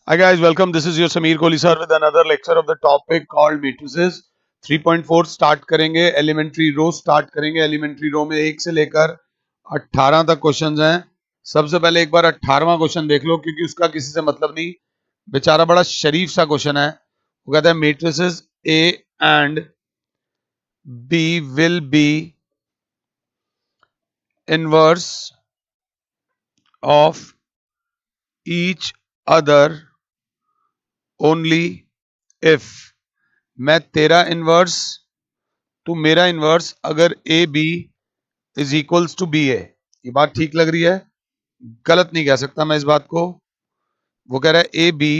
Hi guys, welcome. This is your Sameer Kohli sir with another lecture of the topic called matrices. 3.4 start करेंगे. Elementary रो start करेंगे. Elementary रो में 1 से लेकर 18 तक questions हैं. सबसे पहले एक बार 18वां क्वेश्चन देख लो क्योंकि उसका किसी से मतलब नहीं. बेचारा बड़ा शरीफ सा क्वेश्चन है. वो कहता है matrices A and B will be inverse of each other only if. मैं तेरा इनवर्स, तू मेरा इनवर्स अगर A B is equals to B A. ये बात ठीक लग रही है, गलत नहीं कह सकता मैं इस बात को. वो कह रहा है A B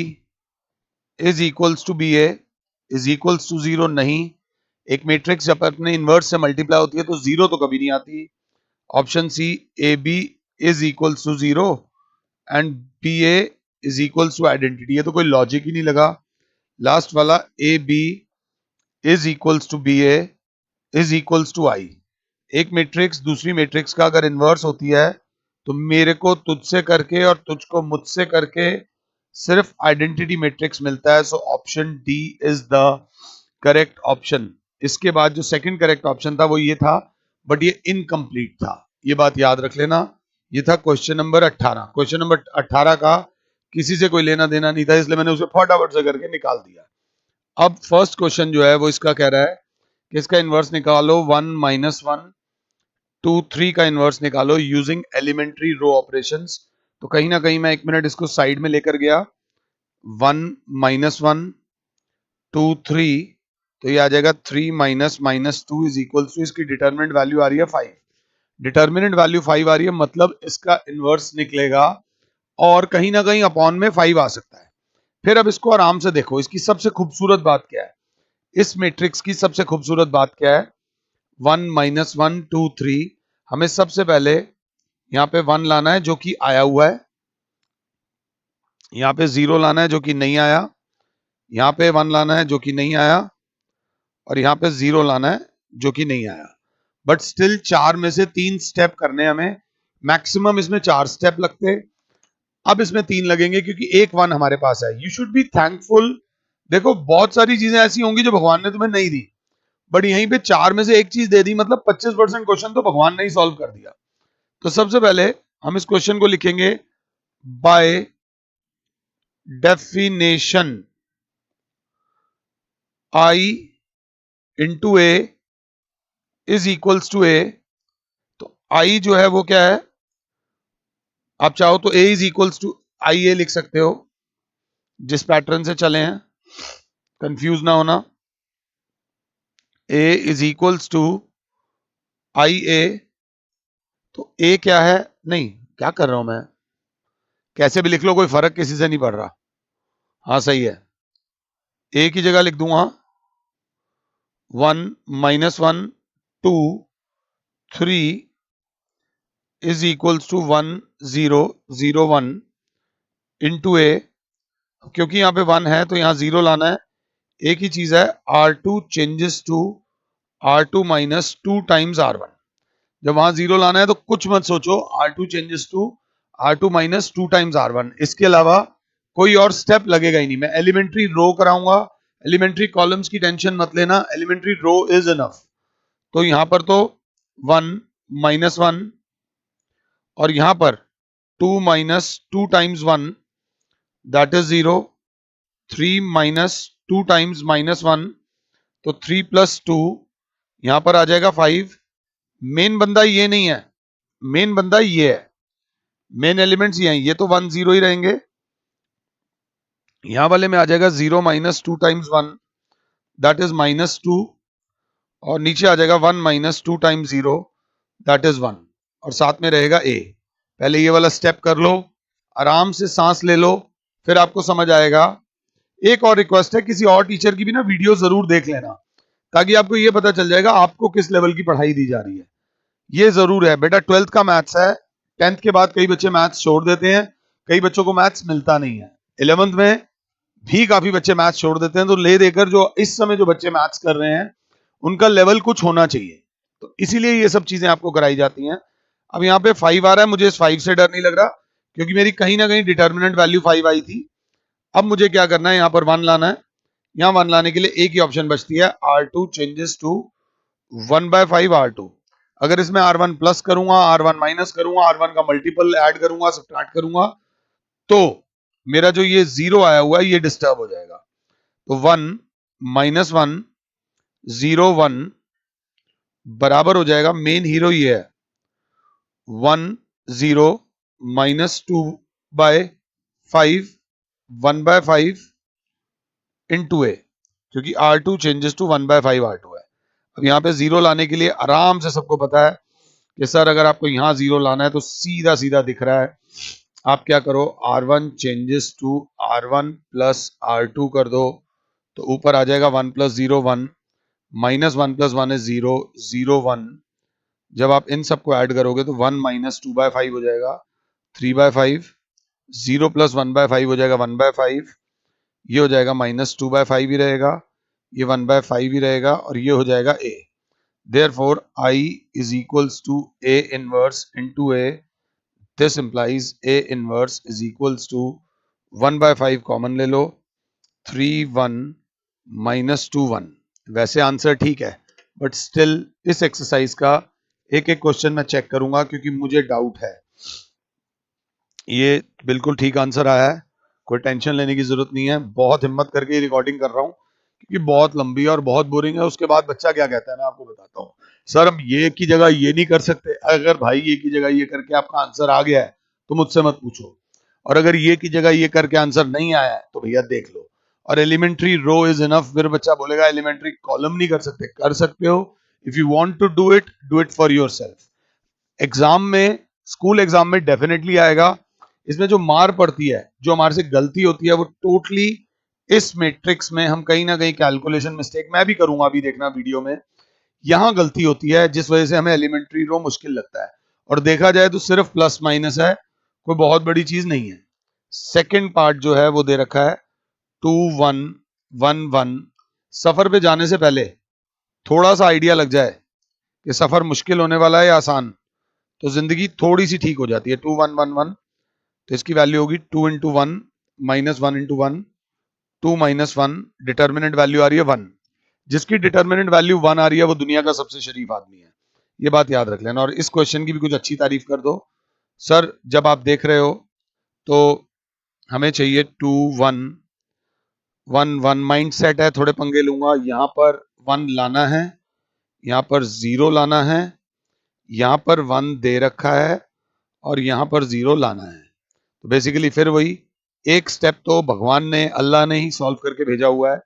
is equals to B A is equals to zero. नहीं, एक मैट्रिक्स जब अपने इनवर्स से मल्टीप्लाई होती है तो जीरो तो कभी नहीं आती. Option C, A B is equals to zero and B A is equals to identity. ये तो कोई लॉजिक ही नहीं लगा. लास्ट वाला A B is equals to B A is equals to I. एक मैट्रिक्स दूसरी मैट्रिक्स का अगर इन्वर्स होती है तो मेरे को तुझसे करके और तुझको मुझसे करके सिर्फ आइडेंटिटी मैट्रिक्स मिलता है. So option D is the correct option. इसके बाद जो सेकंड करेक्ट ऑप्शन था वो ये था, बट ये इनकम्प्लीट था. ये बात याद रख लेना. ये था क्वेश्चन नंबर 18. क्वेश्चन नंबर 18 का किसी से कोई लेना देना नहीं था, इसलिए मैंने उसे फटाफट से करके निकाल दिया. अब फर्स्ट क्वेश्चन जो है वो इसका कह रहा है कि इसका इन्वर्स निकालो. 1 माइनस 1 2 3 का इन्वर्स निकालो यूजिंग एलिमेंट्री रो ऑपरेशंस. तो कहीं ना कहीं मैं 1 मिनट इसको साइड में लेकर गया. 1 माइनस 1 2 3, तो ये आ जाएगा 3 minus minus 2 is equal to, इसकी डिटर्मिनेंट वैल्यू आ रही है 5. डिटर्मिनेंट वैल्यू 5 आ रही है, मतलब इसका इन्वर्स निकलेगा और कहीं ना कहीं अपॉन में 5 आ सकता है. फिर अब इसको आराम से देखो. इसकी सबसे खूबसूरत बात क्या है, इस मैट्रिक्स की सबसे खूबसूरत बात क्या है. 1 माइनस 1 2 3, हमें सबसे पहले यहां पे 1 लाना है जो कि आया हुआ है, यहां पे 0 लाना है जो कि नहीं आया, यहां पे 1 लाना है जो कि नहीं आया, और यहां पे 0 लाना है जो कि नहीं आया. बट स्टिल 4 में से 3 स्टेप करने हमें. मैक्सिमम इसमें 4 स्टेप लगते, अब इसमें 3 लगेंगे क्योंकि एक 1 हमारे पास है. You should be thankful. देखो बहुत सारी चीजें ऐसी होंगी जो भगवान ने तुम्हें नहीं दी, बट यहीं पे 4 में से एक चीज दे दी, मतलब 25% क्वेश्चन तो भगवान ने ही सॉल्व कर दिया. तो सबसे पहले हम इस क्वेश्चन को लिखेंगे by definition I into A is equals to A. तो आई जो है वो क्या है, आप चाहो तो A is equals to I ए लिख सकते हो. जिस पैटर्न से चले हैं, कंफ्यूज ना होना. ए is equals to I A. तो ए क्या है, नहीं क्या कर रहा हूं मैं, कैसे भी लिख लो, कोई फर्क किसी से नहीं पड़ रहा. हाँ सही है. ए की जगह लिख दूंगा 1 minus 1 2 3 is equals to 1 0 0 1 into A. क्योंकि यहां पे 1 है तो यहां 0 लाना है. एक ही चीज है, R2 changes to R2 minus 2 times R1. जब वहां 0 लाना है तो कुछ मत सोचो, R2 changes to R2 minus 2 times R1. इसके अलावा कोई और स्टेप लगेगा ही नहीं. मैं एलिमेंट्री रो कराऊंगा, एलिमेंट्री कॉलम्स की टेंशन मत लेना, एलिमेंट्री रो इज इनफ. तो यहां पर तो 1 माइनस 1 और यहां पर 2 minus 2 times 1 that is 0. 3 minus 2 times minus 1, तो 3 प्लस 2, यहां पर आ जाएगा 5. मेन बंदा ये नहीं है, मेन बंदा ये है, मेन एलिमेंट्स ये हैं. ये तो 1 0 ही रहेंगे. यहां वाले में आ जाएगा 0 minus 2 times 1 that is minus 2, और नीचे आ जाएगा 1 माइनस 2 टाइम्स 0 दैट इज 1, और साथ में रहेगा a. पहले ये वाला स्टेप कर लो, आराम से सांस ले लो, फिर आपको समझ आएगा. एक और रिक्वेस्ट है, किसी और टीचर की भी ना वीडियो जरूर देख लेना, ताकि आपको ये पता चल जाएगा आपको किस लेवल की पढ़ाई दी जा रही है. ये जरूर है बेटा, 12th का मैथ्स है. 10th के बाद कई बच्चे मैथ्स छोड़ देते हैं, कई बच्चों को मैथ्स मिलता नहीं है. 11th में भी काफी बच्चे मैथ्स छोड़ देते हैं. तो ले देकर जो इस समय जो बच्चे मैथ्स कर रहे हैं उनका लेवल कुछ होना चाहिए, तो इसीलिए ये सब चीजें आपको कराई जाती हैं. अब यहाँ पे 5 आ रहा है, मुझे इस 5 से डर नहीं लग रहा क्योंकि मेरी कहीं ना कहीं डिटर्मिनेंट वैल्यू 5 आई थी. अब मुझे क्या करना है, यहां पर 1 लाना है। यहां 1 लाने के लिए एक ही ऑप्शन बचती है, R2 चेंजेस टू 1/5 R2। अगर इसमें R1 प्लस करूंगा, R1 माइनस करूंगा, R1 का मल्टीपल ऐड करूंगा, सब्ट्रैक्ट करूंगा, तो मेरा जो ये 0 आया हुआ है ये डिस्टर्ब हो जाएगा। तो 1 माइनस 1 0 1 बराबर हो जाएगा, मेन हीरो ये है, 1 0 माइनस 2/5 1/5 इंटू ए, क्योंकि R2 चेंजेस टू 1/5 R2 है। अब यहाँ पे 0 लाने के लिए आराम से सबको पता है कि सर अगर आपको यहाँ 0 लाना है तो सीधा सीधा दिख रहा है, आप क्या करो, R1 changes to R1 plus R2 कर दो, तो ऊपर आ जाएगा 1 प्लस 0 1, माइनस 1 प्लस 1 इज 0 0 1। जब आप इन सबको ऐड करोगे तो 1 माइनस 2/5 हो जाएगा 3/5, 0 प्लस 1/5 हो जाएगा 1/5, ये हो जाएगा माइनस 2/5 ही रहेगा, ये 1/5 ही रहेगा, और ये हो जाएगा a। Therefore I is equals to a inverse into a, this implies a inverse is equals to 1/5 common ले लो, 3 1 माइनस 2 1। वैसे आंसर ठीक है, बट स्टिल इस एक्सरसाइज का एक एक क्वेश्चन मैं चेक करूंगा क्योंकि मुझे डाउट है। ये बिल्कुल ठीक आंसर आया है, कोई टेंशन लेने की जरूरत नहीं है। बहुत हिम्मत करके रिकॉर्डिंग कर रहा हूँ क्योंकि बहुत लंबी है और बहुत बोरिंग है। उसके बाद बच्चा क्या कहता है मैं आपको बताता हूँ, सर हम ये की जगह ये नहीं कर सकते। अगर भाई ये की जगह ये करके आपका आंसर आ गया है तो मुझसे मत पूछो, और अगर ये की जगह ये करके आंसर नहीं आया है तो भैया देख लो। और एलिमेंट्री रो इज इनफ, फिर बच्चा बोलेगा एलिमेंट्री कॉलम नहीं कर सकते, कर सकते हो। If you want to do it for yourself. Exam में, स्कूल एग्जाम में डेफिनेटली आएगा। इसमें जो मार पड़ती है, जो हमारे से गलती होती है, वो टोटली इस मैट्रिक्स में हम कहीं ना कहीं कैलकुलेशन मिस्टेक, मैं भी करूंगा अभी देखना वीडियो में, यहां गलती होती है जिस वजह से हमें एलिमेंट्री रो मुश्किल लगता है। और देखा जाए तो सिर्फ प्लस माइनस है, कोई बहुत बड़ी चीज नहीं है। सेकंड पार्ट जो है वो दे रखा है 2 1 1 1। सफर पे जाने से पहले थोड़ा सा आइडिया लग जाए कि सफर मुश्किल होने वाला है या आसान, तो जिंदगी थोड़ी सी ठीक हो जाती है। 2 1 1 1, तो इसकी वैल्यू होगी 2 into 1 minus 1 into 1, 2 minus 1, determinant value आ रही है 1। जिसकी डिटर्मिनेंट वैल्यू 1 आ रही है वो दुनिया का सबसे शरीफ आदमी है, ये बात याद रख लेना। और इस क्वेश्चन की भी कुछ अच्छी तारीफ कर दो। सर जब आप देख रहे हो तो हमें चाहिए 2 1 1 1, माइंड सेट है, थोड़े पंगे लूंगा। यहाँ पर 1 लाना है, यहाँ पर 0 लाना है, यहाँ पर 1 दे रखा है, और यहाँ पर 0 लाना है। तो बेसिकली फिर वही एक स्टेप तो भगवान ने, अल्लाह ने ही सॉल्व करके भेजा हुआ है।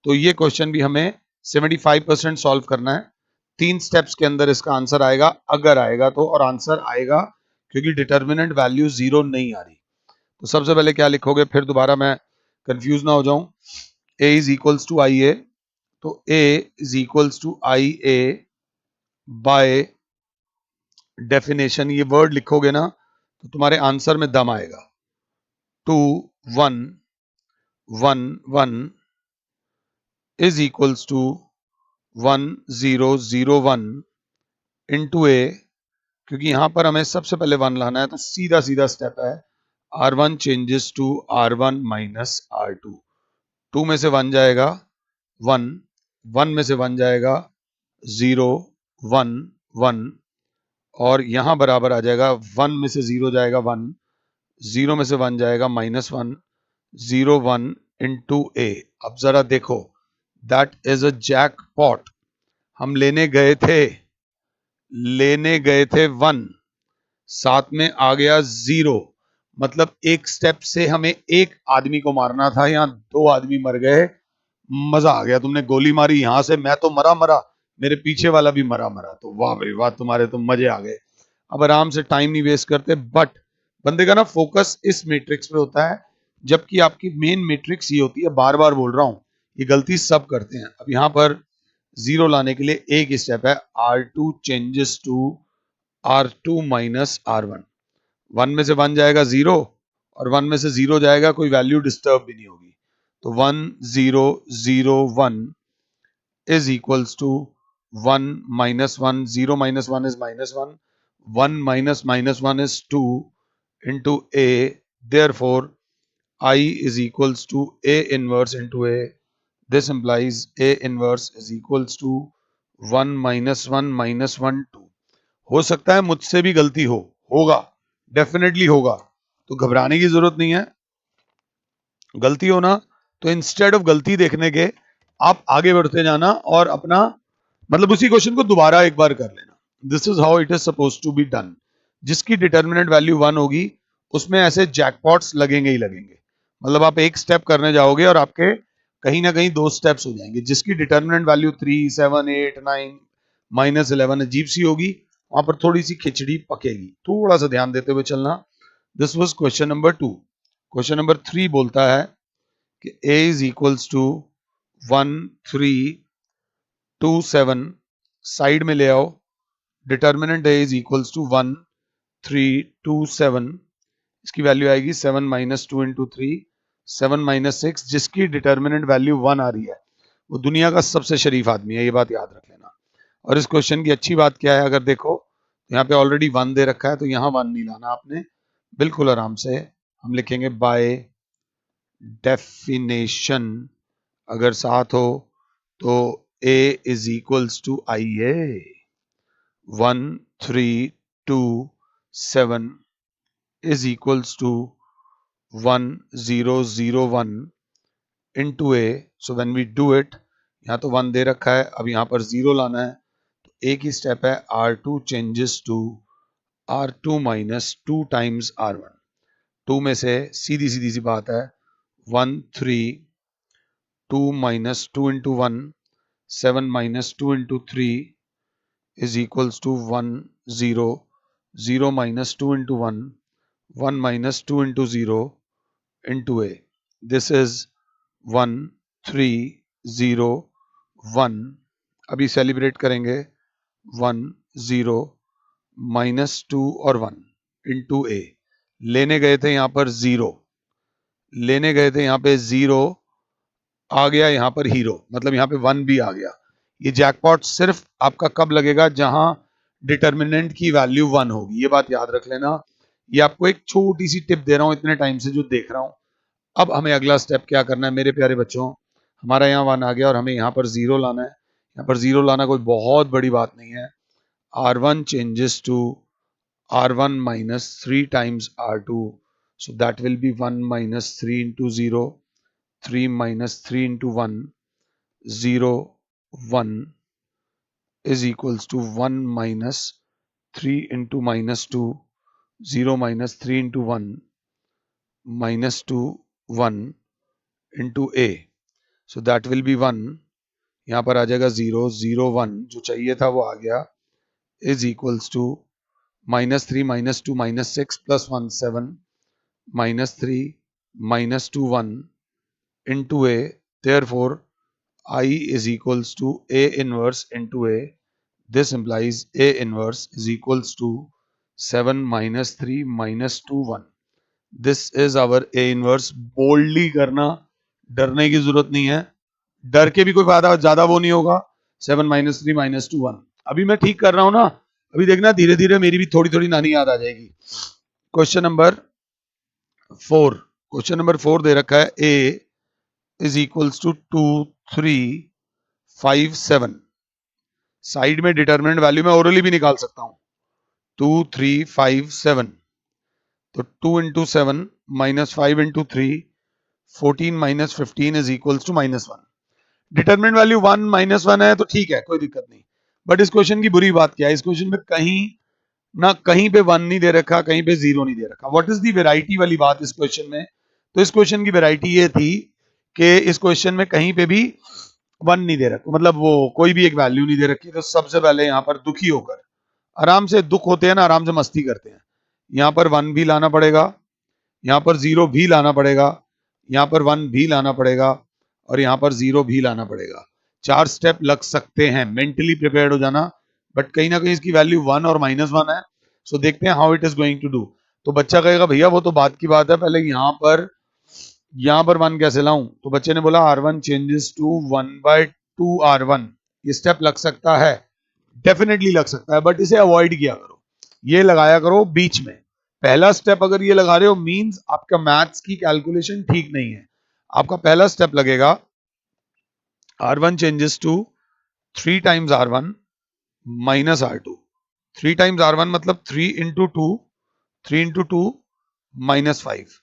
तो ये क्वेश्चन भी हमें 75% सॉल्व करना है। 3 स्टेप्स के अंदर इसका आंसर आएगा, अगर आएगा तो, और आंसर आएगा क्योंकि डिटर्मिनेंट वैल्यू 0 नहीं आ रही। तो सबसे पहले क्या लिखोगे, फिर दोबारा मैं कंफ्यूज ना हो जाऊं। a is equals to I A, तो a is equals to I A by definition, ये वर्ड लिखोगे ना तो तुम्हारे आंसर में दम आएगा। 2 1 1 1 is equals to 1 0 0 1 into A, क्योंकि यहां पर हमें सबसे पहले 1 लाना है, तो सीधा सीधा स्टेप है, R1 changes to R1 minus R2। 2 में से 1 जाएगा 1, 1 में से 1 जाएगा 0 1 1, और यहां बराबर आ जाएगा 1 में से 0 जाएगा 1, 0 में से 1 जाएगा माइनस 1, 0 1 इंटू ए। अब जरा देखो, दैट इज अ जैकपॉट। हम लेने गए थे 1, साथ में आ गया 0, मतलब एक स्टेप से हमें एक आदमी को मारना था, यहां 2 आदमी मर गए। मजा आ गया, तुमने गोली मारी यहां से, मैं तो मरा मरा, मेरे पीछे वाला भी मरा मरा, तो वाह भाई वाह, तुम्हारे तो मजे आ गए। अब आराम से टाइम नहीं वेस्ट करते, बट बंदे का ना फोकस इस मैट्रिक्स पे होता है, जबकि आपकी मेन मैट्रिक्स ये होती है, बार बार बोल रहा हूं, ये गलती सब करते हैं। अब यहां पर 0 लाने के लिए एक ही स्टेप है, R2 changes to R2 minus R1। 1 में से 1 जाएगा 0, और 1 में से 0 जाएगा, कोई वैल्यू डिस्टर्ब भी नहीं होगी। तो 1 0 0 1 is equals to 1 minus 1, 0 minus 1 is minus 1, 1 minus minus 1 is 2 into a, therefore I is equals to A inverse into A. This implies A inverse is equals to 1 minus 1 minus 1 2. हो सकता है मुझसे भी गलती होगा, डेफिनेटली होगा, तो घबराने की जरूरत नहीं है। गलती होना तो इंस्टेड ऑफ गलती देखने के आप आगे बढ़ते जाना और अपना मतलब उसी क्वेश्चन को दोबारा एक बार कर लेना। This is how it is suppose to be done. जिसकी डिटर्मिनेंट वैल्यू 1 होगी उसमें ऐसे जैकपॉट्स लगेंगे ही लगेंगे। मतलब आप एक स्टेप करने जाओगे और आपके कहीं ना कहीं 2 स्टेप्स हो जाएंगे। जिसकी डिटर्मिनेंट वैल्यू 3, 7, 8, 9, -11 अजीब सी होगी, वहां पर थोड़ी सी खिचड़ी पकेगी। थोड़ा सा ध्यान देते हुए चलना। This was question number 2। Question number 3 बोलता है कि a is equals to 1 3 2 7। Side में ले आओ। Determinant a is equals to 1 3 2 7। इसकी वैल्यू आएगी 7 माइनस 2 इंटू 3, 7 माइनस 6। जिसकी डिटर्मिनेंट वैल्यू 1 आ रही है वो दुनिया का सबसे शरीफ आदमी है, ये बात याद रख लेना। और इस क्वेश्चन की अच्छी बात क्या है, अगर देखो यहाँ पे ऑलरेडी 1 दे रखा है तो यहाँ 1 नहीं लाना आपने, बिल्कुल आराम से हम लिखेंगे बाय डेफिनेशन। अगर साथ हो तो a is equals to I A 1 3 2 7 is equals to 1 0 0 1 into a. So when we do it, यहाँ तो 1 दे रखा है, अब यहाँ पर 0 लाना है, तो एक ही स्टेप है, R2 changes to R2 minus 2 times R1। 2 में से सीधी सीधी सी बात है 1 3 2 minus 2 into 1 7 minus 2 into 3 is equals to 1 0 0 minus 2 into 1 1 minus 2 into 0 into a. This is 1 3 0 1। अभी सेलिब्रेट करेंगे 1 0 -2 और 1 इंटू ए। लेने गए थे यहां पर 0, लेने गए थे यहां पे 0, आ गया यहां पर हीरो, मतलब यहां पे 1 भी आ गया। ये जैकपॉट सिर्फ आपका कब लगेगा, जहां डिटर्मिनेंट की वैल्यू 1 होगी। ये बात याद रख लेना। ये आपको एक छोटी सी टिप दे रहा हूं इतने टाइम से जो देख रहा हूं। अब हमें अगला स्टेप क्या करना है मेरे प्यारे बच्चों, हमारा यहाँ 1 आ गया और हमें यहाँ पर 0 लाना है। यहाँ पर 0 लाना कोई बहुत बड़ी बात नहीं है। R1 changes to R1 minus 3 times R2, so that will be 1 minus 3 into 0, 3 minus 3 into 1, 0 1 is equals to 1 minus 3 into minus 2, 0 minus 3 into 1 minus 2 1 into a, so that will be 1। यहाँ पर आ जाएगा 0 0 1, जो चाहिए था वो आ गया, is equals to -3 -2 -6 + 1 7 -3 -2 1 into a। therefore I is equals to a inverse into a। this implies a inverse is equals to 7 -3 -2 1। This is our A inverse. Boldly करना, डरने की जरूरत नहीं है, डर के भी कोई फायदा ज्यादा वो नहीं होगा। 7 -3 -2 1। अभी मैं ठीक कर रहा हूं ना, अभी देखना धीरे धीरे मेरी भी थोड़ी थोड़ी नानी याद आ जाएगी। क्वेश्चन नंबर 4, क्वेश्चन नंबर 4 दे रखा है a is equals to 2 3 5 7। Side में डिटरमिनेंट वैल्यू मैं ओरली भी निकाल सकता हूं, 2 3 5 7। तो 2 into 7 -5 into 3, 14 minus 15 is equals to -1। Determinant value 1 -1 है तो ठीक है, कोई दिक्कत नहीं। बट इस क्वेश्चन की बुरी बात क्या है, इस क्वेश्चन में कहीं ना कहीं पे 1 नहीं दे रखा, कहीं पे 0 नहीं दे रखा। व्हाट इज दी वेराइटी वाली बात इस क्वेश्चन में, तो इस क्वेश्चन की वेराइटी ये थी कि इस क्वेश्चन में कहीं पे भी 1 नहीं दे रखा, मतलब वो कोई भी एक वैल्यू नहीं दे रखी। तो सबसे पहले यहां पर दुखी होकर, आराम से दुख होते हैं ना, आराम से मस्ती करते हैं, यहां पर 1 भी लाना पड़ेगा, यहां पर 0 भी लाना पड़ेगा, यहां पर 1 भी लाना पड़ेगा और यहां पर 0 भी लाना पड़ेगा। 4 स्टेप लग सकते हैं, मेंटली प्रिपेयर्ड हो जाना। बट कहीं ना कहीं इसकी वैल्यू 1 और -1 है। सो देखते हैं how it is going to do. तो बच्चा कहेगा भैया वो तो बात की बात है, पहले यहां पर 1 कैसे लाऊं। तो बच्चे ने बोला R1 चेंजेस टू 1/2 R1। ये स्टेप लग सकता है, डेफिनेटली लग सकता है, बट इसे अवॉइड किया करो, ये लगाया करो बीच में, पहला स्टेप अगर ये लगा रहे हो मींस आपका मैथ्स की कैलकुलेशन ठीक नहीं है। आपका पहला स्टेप लगेगा R1 changes to 3 times R1 minus R2। 3 times R1 मतलब 3 into 2, 3 into 2 minus 5,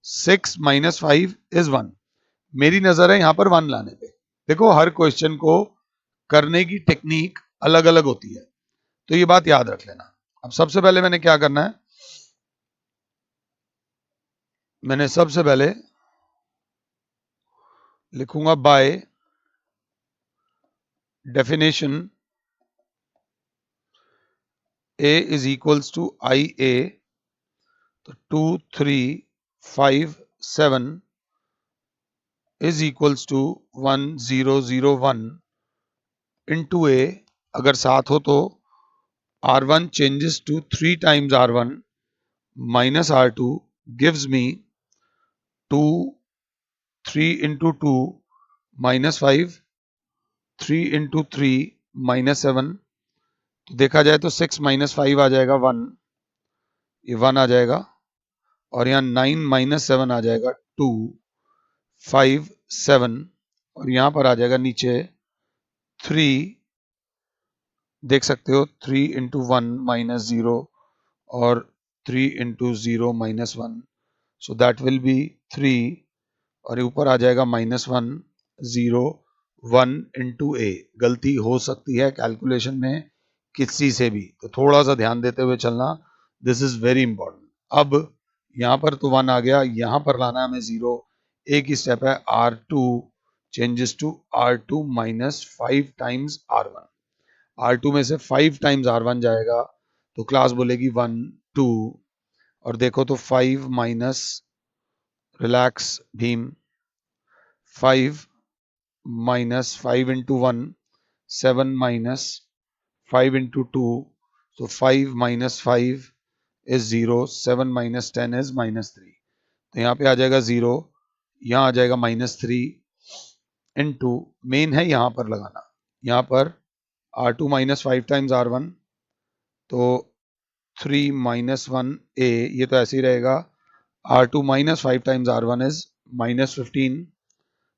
6 minus 5 is 1। मेरी नजर है यहां पर 1 लाने पे। देखो हर क्वेश्चन को करने की टेक्निक अलग अलग होती है, तो ये बात याद रख लेना। अब सबसे पहले मैंने क्या करना है, मैंने सबसे पहले लिखूंगा by definition A is equals to I A, तो 2 3 5 7 is equals to 1 0 0 1 into A. अगर साथ हो तो R1 changes to 3 times R1 minus R2 gives me 2 3 into 2 minus 5, 3 into 3 minus 7। तो देखा जाए तो 6 माइनस 5 आ जाएगा 1, ये 1 आ जाएगा, और यहाँ 9 माइनस 7 आ जाएगा 2 5 7, और यहाँ पर आ जाएगा नीचे 3। देख सकते हो 3 इंटू 1 माइनस 0 और 3 into 0 minus 1, so that will be 3, और ऊपर आ जाएगा माइनस 1 0 1 इंटू ए। गलती हो सकती है कैलकुलेशन में किसी से भी, तो थोड़ा सा ध्यान देते हुए चलना, दिस इज वेरी इंपॉर्टेंट। अब यहाँ पर तो 1 आ गया, यहाँ पर लाना है हमें 0। एक ही स्टेप है, R2 changes to R2 minus 5 times R1। R2 में से 5 टाइम्स R1 जाएगा तो क्लास बोलेगी 1 2, और देखो तो 5 minus, relax Bhim, 5 minus 5 into 1 7 minus 5 into 2, so 5 minus 5 is 0, 7 minus 10 is minus 3। तो यहाँ पे आ जाएगा 0, यहाँ आ जाएगा माइनस 3 इंटू, मेन है यहाँ पर लगाना, यहाँ पर R2 माइनस 5 टाइम्स R1, तो 3 माइनस 1 ए, ये तो ऐसे ही रहेगा। R2 minus 5 times R1 is minus 15,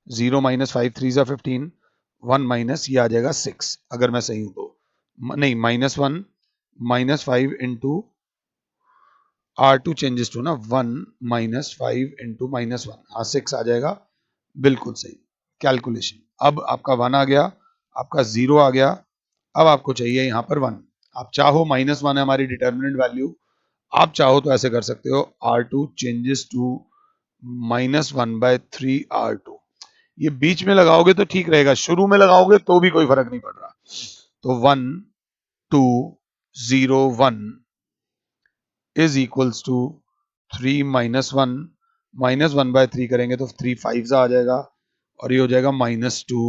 0 minus 5 3 जा 15, 1 माइनस, ये आ जाएगा 6 अगर मैं सही हूं तो, नहीं minus 1 minus 5 into R2 changes to ना 1 माइनस 5 इंटू माइनस 1, हाँ 6 आ जाएगा, बिल्कुल सही कैलकुलेशन। अब आपका 1 आ गया, आपका 0 आ गया, अब आपको चाहिए यहाँ पर 1। आप चाहो माइनस 1 है हमारी डिटर्मिनेंट वैल्यू, आप चाहो तो ऐसे कर सकते हो, R2 changes to minus 1 by 3 R2। ये बीच में लगाओगे तो ठीक रहेगा, शुरू में लगाओगे तो भी कोई फर्क नहीं पड़ रहा। तो 1 2 0 1 is equals to 3 minus 1, minus 1 by 3 करेंगे तो 3 5 आ जाएगा, और ये हो जाएगा माइनस 2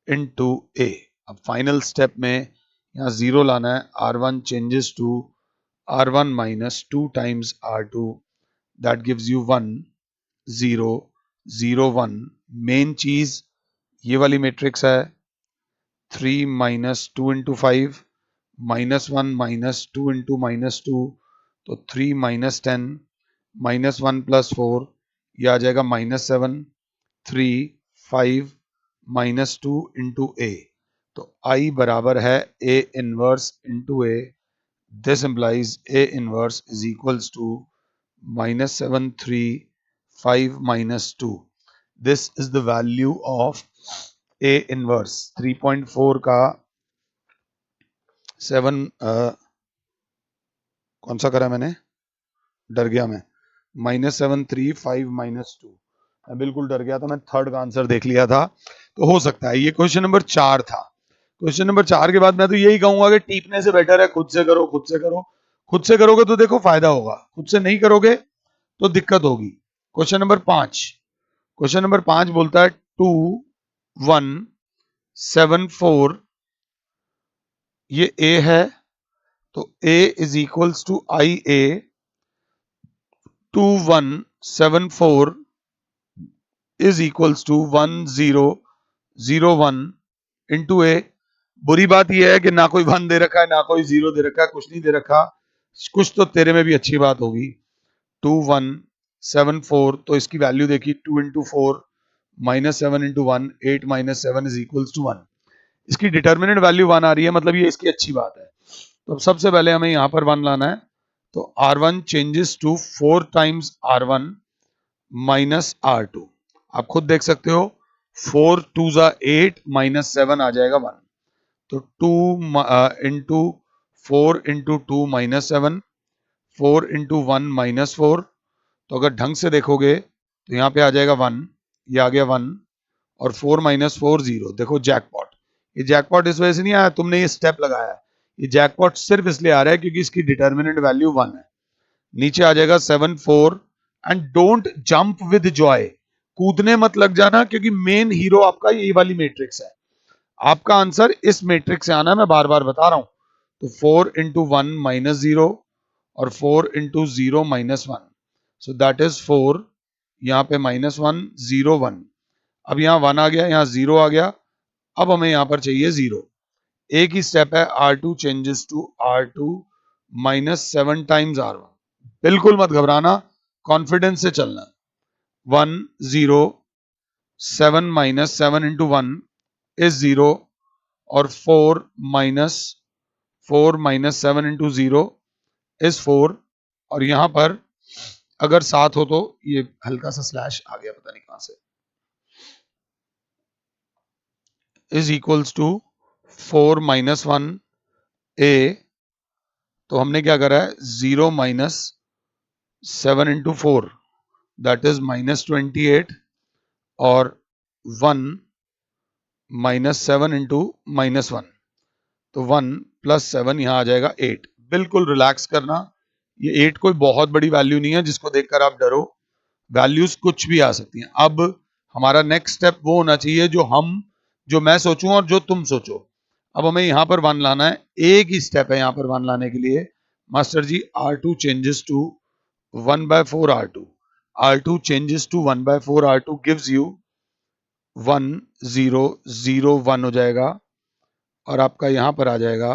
इंटू ए। अब फाइनल स्टेप में यहाँ 0 लाना है, R1 changes to R1 minus 2 times R2, that gives you 1 0 0 1। Main चीज ये वाली मैट्रिक्स है, 3 minus 2 into 5 minus 1 minus 2 into minus 2, तो 3 माइनस 10 माइनस 1 प्लस 4, ये आ जाएगा माइनस 7 3 5 माइनस 2 इंटू ए। तो आई बराबर है A inverse into A, this implies A inverse is equals to minus 7 3 5 minus 2। This is the value of A inverse 3.4 का 7 कौन सा करा मैंने, डर गया मैं, -7 3 5 -2, मैं बिल्कुल डर गया था, मैं थर्ड का आंसर देख लिया था। तो हो सकता है ये क्वेश्चन नंबर 4 था। क्वेश्चन नंबर 4 के बाद मैं तो यही कहूंगा कि टीपने से बेटर है खुद से करो, खुद से करो। खुद से करोगे तो देखो फायदा होगा, खुद से नहीं करोगे तो दिक्कत होगी। क्वेश्चन नंबर 5, क्वेश्चन नंबर 5 बोलता है 2 1 7 4, ये ए है, तो A is equals to I A, 2 1 7 4 is equals to 1 0 0 1 into A. बुरी बात यह है कि ना कोई 1 दे रखा है ना कोई 0 दे रखा है, कुछ नहीं दे रखा, कुछ तो तेरे में भी अच्छी बात होगी। 2174, तो इसकी वैल्यू देखी 2 into 4 -7 into 1, 8 - 7 is equals to 1। इसकी डिटर्मिनेंट वैल्यू 1 आ रही है, मतलब ये इसकी अच्छी बात है। तो अब सबसे पहले हमें यहां पर 1 लाना है, तो R1 changes to 4 times R1 minus R2। आप खुद देख सकते हो, 4 2 जा 8 -7 आ जाएगा 1। तो 2 इंटू 4 into 2 -7, 4 into 1 -4। तो अगर ढंग से देखोगे तो यहाँ पे आ जाएगा 1, ये आ गया 1, और 4 - 4 0। देखो जैकपॉट, ये जैकपॉट इस वजह से नहीं आया, तुमने ये स्टेप लगाया है। ये जैकपॉट सिर्फ इसलिए आ रहा है क्योंकि इसकी डिटर्मिनेंट वैल्यू 1 है। नीचे आ जाएगा 7 4, and don't jump with Joy, कूदने मत लग जाना, क्योंकि मेन हीरो आपका ये वाली मैट्रिक्स है। आपका आंसर इस मैट्रिक्स से आना, मैं बार बार बता रहा हूं। तो 4 into 1 -0 और 4 into 0 -1, सो दैट इज 4, यहाँ पे -1 0 1। अब यहाँ 1 आ गया, यहाँ 0 आ गया, अब हमें यहाँ पर चाहिए 0। एक ही स्टेप है, R2 changes to R2 -7 times R1। बिल्कुल मत घबराना, कॉन्फिडेंस से चलना। 1 0, 7 -7 into 1 is 0, और 4 -7 into 0 is 4। और यहां पर अगर 7 हो तो ये हल्का सा स्लैश आ गया, पता नहीं कहां से, इज इक्वल्स टू 4 -1 a। तो हमने क्या करा है, 0 -7 into 4, दैट इज -28, और 1 -7 into -1, तो 1 + 7 यहां आ जाएगा 8। बिल्कुल रिलैक्स करना, ये 8 कोई बहुत बड़ी वैल्यू नहीं है जिसको देखकर आप डरो। वैल्यूज कुछ भी आ सकती हैं। अब हमारा नेक्स्ट स्टेप वो होना चाहिए जो मैं सोचूं और जो तुम सोचो। अब हमें यहां पर 1 लाना है, एक ही स्टेप है यहां पर 1 लाने के लिए। Master ji, R2 changes to 1/4 R2, R2 changes to 1/4 R2 gives you 1 0 0 1 हो जाएगा, और आपका यहां पर आ जाएगा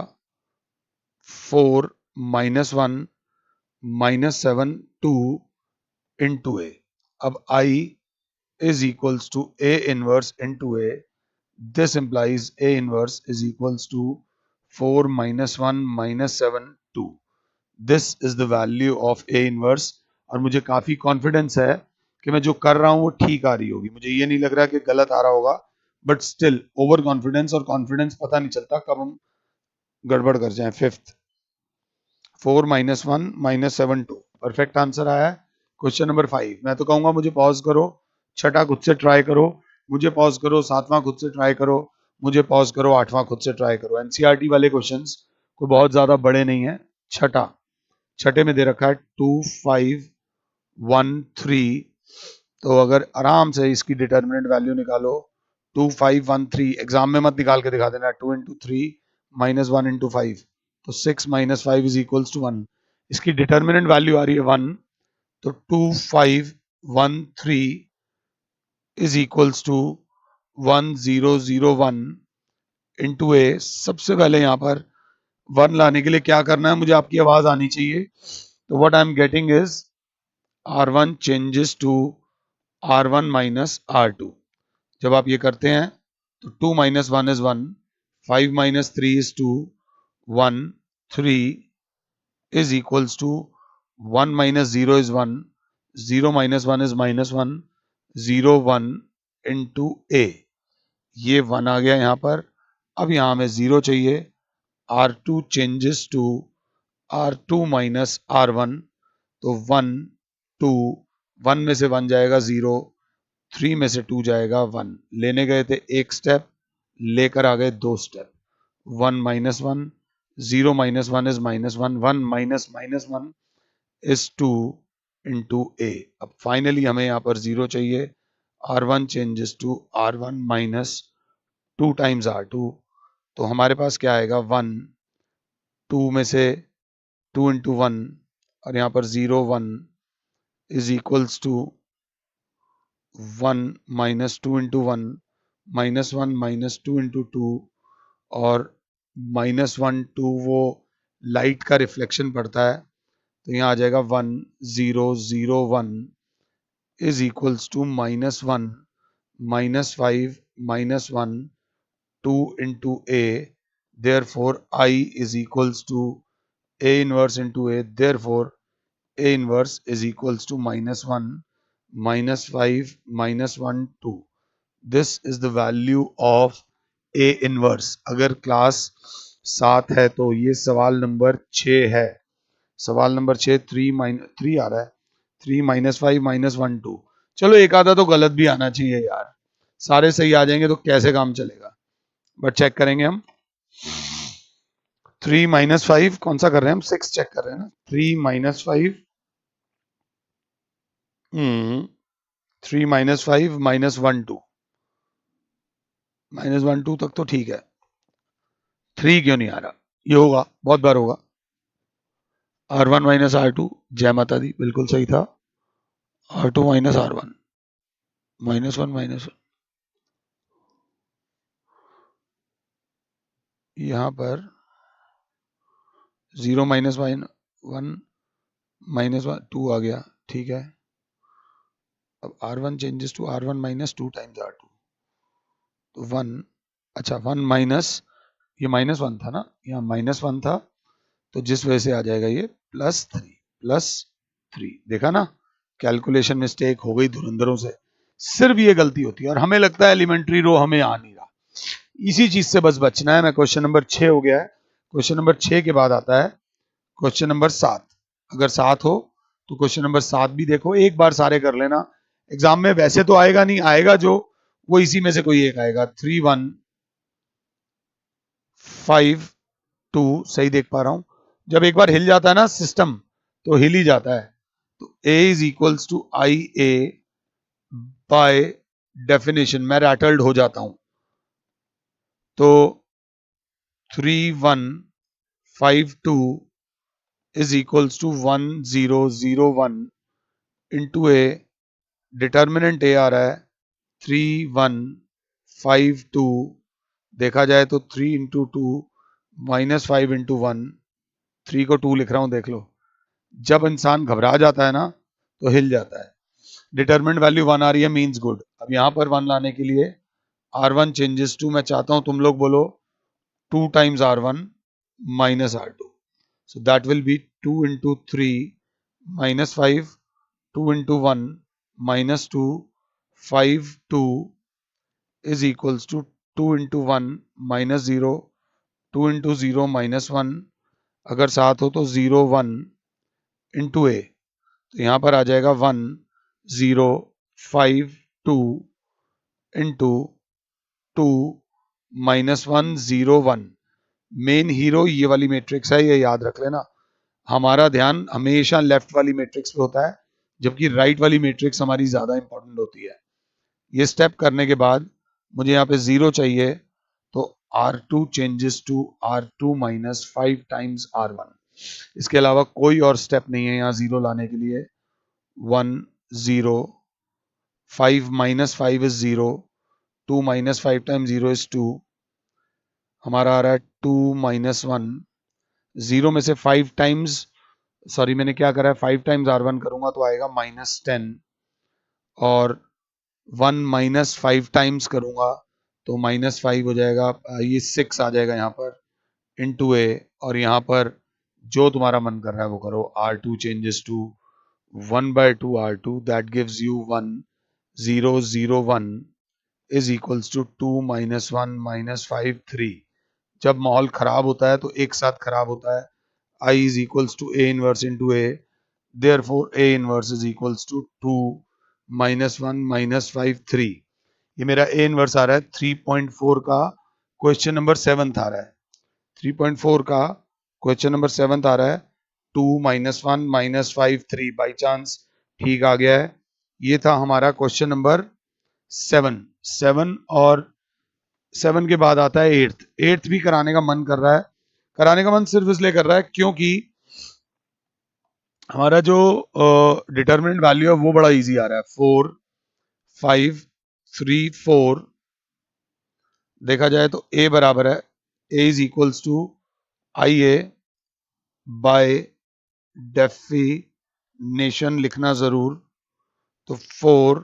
4 -1 -7 2 into A। अब I is equals to A inverse into A. This implies A inverse is equals to 4 -1 -7 2। This is the value of A inverse। और मुझे काफी कॉन्फिडेंस है कि मैं जो कर रहा हूं वो ठीक आ रही होगी, मुझे ये नहीं लग रहा कि गलत आ रहा होगा, बट स्टिल ओवर कॉन्फिडेंस, और कॉन्फिडेंस पता नहीं चलता कब हम गड़बड़ कर जाएं। फिफ्थ, 4 -1 -7 2, परफेक्ट आंसर आया है। क्वेश्चन नंबर 5, मैं तो कहूंगा मुझे पॉज करो, छठा खुद से ट्राई करो, मुझे पॉज करो, सातवां खुद से ट्राई करो, मुझे पॉज करो, आठवां खुद से ट्राई करो। एनसीईआरटी वाले क्वेश्चंस कोई बहुत ज्यादा बड़े नहीं है। छठे में दे रखा है 2 5 1 3। तो अगर आराम से इसकी डिटर्मिनेंट वैल्यू निकालो, 2 5 1 3, एग्जाम में मत निकाल के दिखा देना, 2 into 3 -1 into 5, तो 6 - 5 इज इक्वल्स टू 1। इसकी डिटर्मिनेंट वैल्यू आ रही है 1, तो 2 5 1 3 इज इक्वल्स टू 1 0 0 1 इंटू ए। सबसे पहले यहां पर 1 लाने के लिए क्या करना है, मुझे आपकी आवाज आनी चाहिए। तो what I am getting is R1 changes to R1 minus R2। जब आप ये करते हैं तो 2 - 1 is 1, 5 - 3 is 2, 1 3 is equals to 1 - 0 is 1, 0 - 1 is -1, 0 1 into A। ये 1 आ गया यहाँ पर। अब यहाँ हमें 0 चाहिए। R2 changes to R2 minus R1, तो 1 2, 1 में से 1 जाएगा 0, 3 में से 2 जाएगा 1। लेने गए थे एक स्टेप, लेकर आ गए 2 step. 1 -1, 0 - 1 is -1, 1 minus -1 is 2 into A। अब फाइनली हमें यहाँ पर 0 चाहिए। R1 changes to R1 minus 2 times R2, तो हमारे पास क्या आएगा, 1 2 में से 2 into 1, और यहाँ पर 0 1 is equals to 1 minus 2 into 1, -1 minus 2 into 2, और -1 2 वो लाइट का रिफ्लेक्शन पड़ता है, तो यहाँ आ जाएगा 1 0 0 1 is equals to -1 -5 -1 2 into A. Therefore I is equals to A inverse into A. Therefore A inverse is equals to -1 -5 -1 2. This is the value of A inverse. अगर class 7 है तो ये सवाल नंबर 6 है। सवाल नंबर 6 3 आ रहा है, 3 -5 -1 2। चलो एक आधा तो गलत भी आना चाहिए यार, सारे सही आ जाएंगे तो कैसे काम चलेगा, बट चेक करेंगे हम। 3 -5 कौन सा कर रहे हैं हम, 6 चेक कर रहे हैं ना। 3 -5 3 -5 -1 2 -1 2 तक तो ठीक है, 3 क्यों नहीं आ रहा? ये होगा, बहुत बार होगा। R1 -R2, जय माता दी, बिल्कुल सही था। R2 -R1 -1 यहाँ पर 0 -1 -1 2 आ गया, ठीक है। अब R1 changes to R1 -2 times R2, तो 1, अच्छा 1 माइनस, ये -1 था ना, यहाँ -1 था, तो जिस वजह से आ जाएगा ये +3 देखा ना, कैलकुलेशन मिस्टेक हो गई धुरंधरों से, सिर्फ ये गलती होती है। और हमें लगता है एलिमेंट्री रो हमें आ नहीं रहा, इसी चीज से बस बचना है। मैं क्वेश्चन नंबर 6 हो गया है, क्वेश्चन नंबर 6 के बाद आता है क्वेश्चन नंबर 7। अगर 7 हो तो क्वेश्चन नंबर 7 भी देखो, एक बार सारे कर लेना। एग्जाम में वैसे तो आएगा नहीं, आएगा जो वो इसी में से कोई एक आएगा। 3 1 5 2 सही देख पा रहा हूं। जब एक बार हिल जाता है ना सिस्टम, तो हिल ही जाता है। तो A is equals to I A by definition, मैं रैटल्ड हो जाता हूं। तो 3 1 5 2 is equals to 1 0 0 1 into A, determinant A आ रहा है 3 1 5 2, देखा जाए तो 3 इंटू 2 -5 इंटू 1, 3 को 2 लिख रहा हूं, देख लो। जब इंसान घबरा जाता है ना तो हिल जाता है। डिटरमिनेंट वैल्यू 1 आ रही है, मींस गुड। अब यहां पर 1 लाने के लिए R1 चेंजेस टू, मैं चाहता हूं तुम लोग बोलो 2 times R1 minus R2, so that will be 2 into 3 minus 5, 2 into 1 minus 2, 5 2 is equals to 2 into 1 minus 0, 2 into 0 minus 1, अगर साथ हो तो 0 1 into a, तो यहां पर आ जाएगा 1 0 5 2 into 2 minus 1 0 1। मेन हीरो ये वाली मैट्रिक्स है, ये याद रख लेना। हमारा ध्यान हमेशा लेफ्ट वाली मैट्रिक्स पे होता है, जबकि राइट वाली मैट्रिक्स हमारी ज्यादा इंपॉर्टेंट होती है। ये स्टेप करने के बाद मुझे यहाँ पे 0 चाहिए, तो R2 changes to R2 minus 5 times R1। इसके अलावा कोई और स्टेप नहीं है यहाँ 0 लाने के लिए। 1 0 5 minus 5 is 0, 2 minus 5 times 0 is 2, हमारा आ रहा है 2 माइनस 1, 0 में से 5 टाइम्स, सॉरी मैंने क्या करा है, 5 टाइम्स R1 करूंगा तो आएगा -10, और 1 माइनस 5 टाइम्स करूंगा तो -5 हो जाएगा, ये 6 आ जाएगा यहाँ पर इनटू ए, और यहाँ पर जो तुम्हारा मन कर रहा है वो करो। R2 changes to 1/2 R2, that gives you 1 0 0 1 is equals to 2 minus 1 minus 5 3। जब माहौल खराब होता है तो एक साथ खराब होता है। I is equals to A inverse into A, therefore A inverse is equals to 2 minus 1 minus 5 3। ये मेरा A inverse आ रहा है 3.4 का क्वेश्चन नंबर 7 आ रहा है, 3.4 का क्वेश्चन नंबर 7 आ रहा है। 2 माइनस 1 माइनस 5 3 बाई चांस ठीक आ गया है। ये था हमारा क्वेश्चन नंबर 7। और 7 के बाद आता है 8th भी कराने का मन कर रहा है। कराने का मन सिर्फ इसलिए कर रहा है क्योंकि हमारा जो डिटर्मिनेंट वैल्यू है वो बड़ा इजी आ रहा है, 4 5 3 4। देखा जाए तो A बराबर है, A is equals to I A by definition लिखना जरूर। तो 4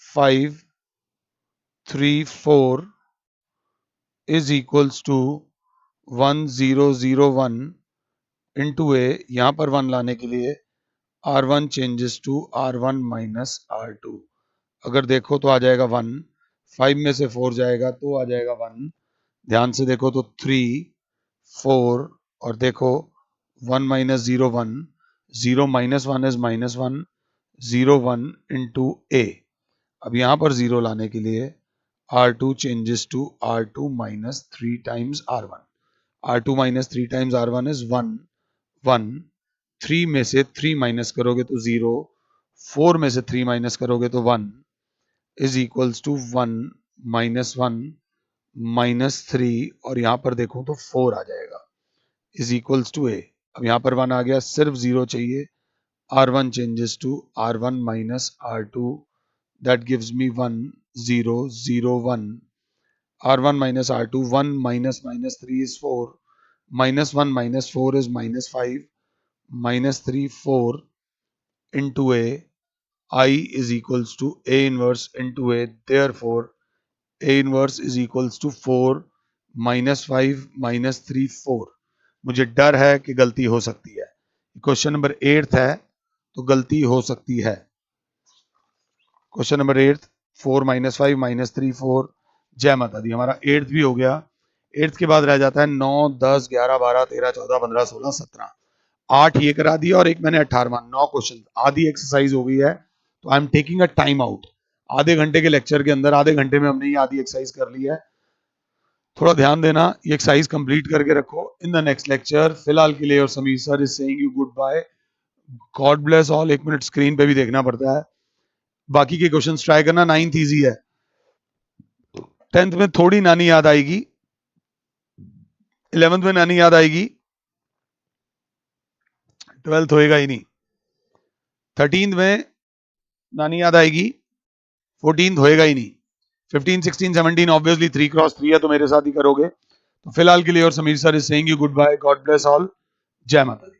5 3 4 is equals to 1001 into A, यहां पर 1 लाने के लिए R1 changes to R1 minus R2। अगर देखो तो आ जाएगा 1, 5 में से 4 जाएगा तो आ जाएगा 1। ध्यान से देखो तो 3 4 और देखो 1 minus 0 1, 0 minus 1 is minus 1, 0 1 into A. अब यहां पर 0 लाने के लिए R2 changes to R2 minus 3 times R1। R2 minus 3 times R1 is 1 1। 3 में से 3 माइनस करोगे तो 0, 4 में से 3 माइनस करोगे तो 1 is equals to 1 minus 1 minus 3 और यहां पर देखो तो 4 आ जाएगा इज इक्वल्स टू ए। अब यहां पर 1 आ गया, सिर्फ 0 चाहिए। R1 changes to R1 minus R2, that gives me 1 0 0 1। R1 minus R2, 1 minus minus 3 is 4, minus 1 minus 4 is minus 5, minus 3 4 into A, I is equals to A inverse into A, therefore A inverse is equals to 4 minus 5 minus 3 4। मुझे डर है कि गलती हो सकती है। Question number 8 है तो गलती हो सकती है। Question number 8, 4 minus 5 minus 3 4। जय माता दी, हमारा 8th भी हो गया। 8th के बाद रह जाता है 9 10 11 12 13 14 15 16 17। 8 ये करा दिया और एक मैंने 18वां। 9 क्वेश्चन, आधी एक्सरसाइज हो गई है। तो I am taking a time out. आधे घंटे के लेक्चर के अंदर आधे घंटे में हमने ये आधी एक्सरसाइज कर ली है। थोड़ा ध्यान देना, ये एक्सरसाइज कंप्लीट करके रखो इन द नेक्स्ट लेक्चर। फिलहाल के लिए और Sameer sir is saying you goodbye, God bless all. 1 minute screen पे भी देखना पड़ता है। बाकी के क्वेश्चन ट्राई करना। 9th इजी है, 10th में थोड़ी नानी याद आएगी, 11th में नानी याद आएगी, 12th होएगा ही नहीं, 13th में नानी याद आएगी, 14th होएगा ही नहीं, 15 16 17 ऑब्वियसली 3x3 है तो मेरे साथ ही करोगे। तो फिलहाल के लिए और Sameer sir is saying you goodbye, God bless all, जय माता दी।